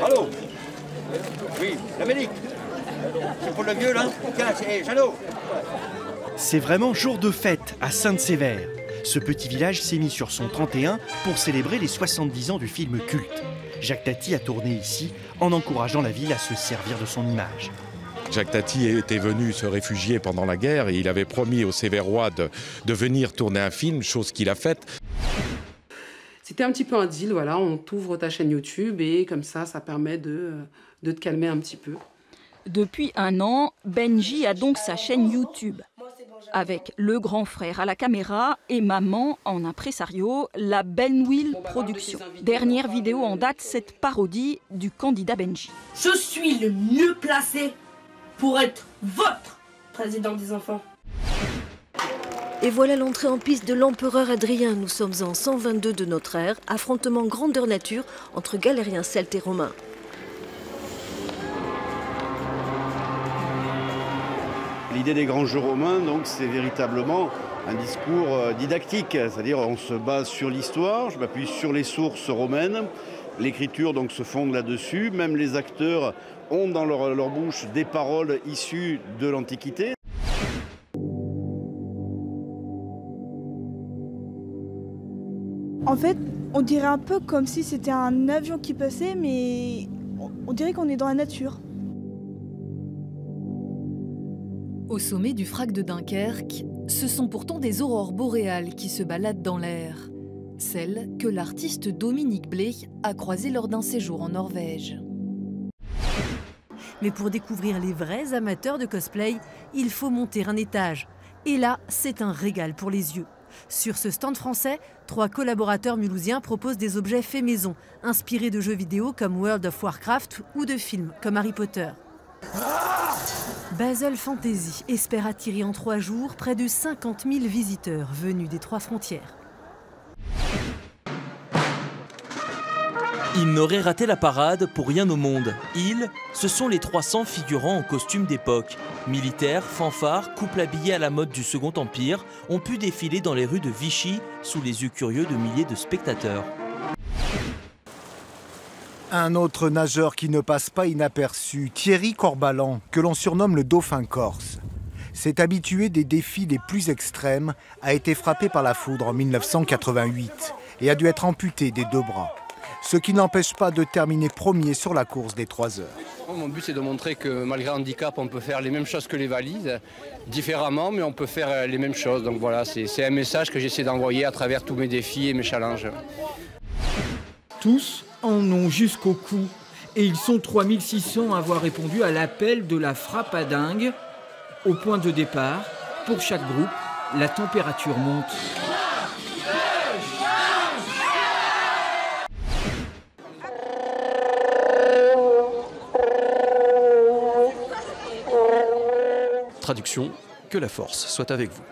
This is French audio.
Allô? Oui, l'Amérique. C'est pour le vieux, là? Tiens, c'est Jeannot. C'est vraiment jour de fête à Sainte-Sévère. Ce petit village s'est mis sur son 31 pour célébrer les 70 ans du film culte. Jacques Tati a tourné ici en encourageant la ville à se servir de son image. Jacques Tati était venu se réfugier pendant la guerre et il avait promis aux Sévérois de venir tourner un film, chose qu'il a faite. C'était un petit peu un deal, voilà, on t'ouvre ta chaîne YouTube et comme ça permet de te calmer un petit peu. Depuis 1 an, Benji a donc sa chaîne YouTube. Avec le grand frère à la caméra et maman en impresario, la Benwheel Production. Dernière vidéo en date, cette parodie du candidat Benji. Je suis le mieux placé pour être votre président des enfants. Et voilà l'entrée en piste de l'empereur Adrien. Nous sommes en 122 de notre ère, affrontement grandeur nature entre galériens celtes et romains. L'idée des grands jeux romains, donc, c'est véritablement un discours didactique, c'est-à-dire on se base sur l'histoire, je m'appuie sur les sources romaines, l'écriture donc se fonde là-dessus, même les acteurs ont dans leur bouche des paroles issues de l'Antiquité. En fait, on dirait un peu comme si c'était un avion qui passait, mais on dirait qu'on est dans la nature. Au sommet du Frac de Dunkerque, ce sont pourtant des aurores boréales qui se baladent dans l'air. Celles que l'artiste Dominique Blé a croisées lors d'un séjour en Norvège. Mais pour découvrir les vrais amateurs de cosplay, il faut monter un étage. Et là, c'est un régal pour les yeux. Sur ce stand français, 3 collaborateurs mulhousiens proposent des objets faits maison, inspirés de jeux vidéo comme World of Warcraft ou de films comme Harry Potter. Basel Fantasy espère attirer en 3 jours près de 50 000 visiteurs venus des 3 frontières. Ils n'auraient raté la parade pour rien au monde. Ils, ce sont les 300 figurants en costume d'époque. Militaires, fanfares, couples habillés à la mode du Second Empire ont pu défiler dans les rues de Vichy sous les yeux curieux de milliers de spectateurs. Un autre nageur qui ne passe pas inaperçu, Thierry Corbalan, que l'on surnomme le dauphin corse. Cet habitué des défis les plus extrêmes a été frappé par la foudre en 1988 et a dû être amputé des 2 bras. Ce qui n'empêche pas de terminer premier sur la course des 3 heures. Mon but, c'est de montrer que malgré un handicap, on peut faire les mêmes choses que les valides, différemment, mais on peut faire les mêmes choses. Donc voilà, c'est un message que j'essaie d'envoyer à travers tous mes défis et mes challenges. Tous en ont jusqu'au cou et ils sont 3600 à avoir répondu à l'appel de la frappe à dingue. Au point de départ, pour chaque groupe, la température monte. Traduction, que la force soit avec vous.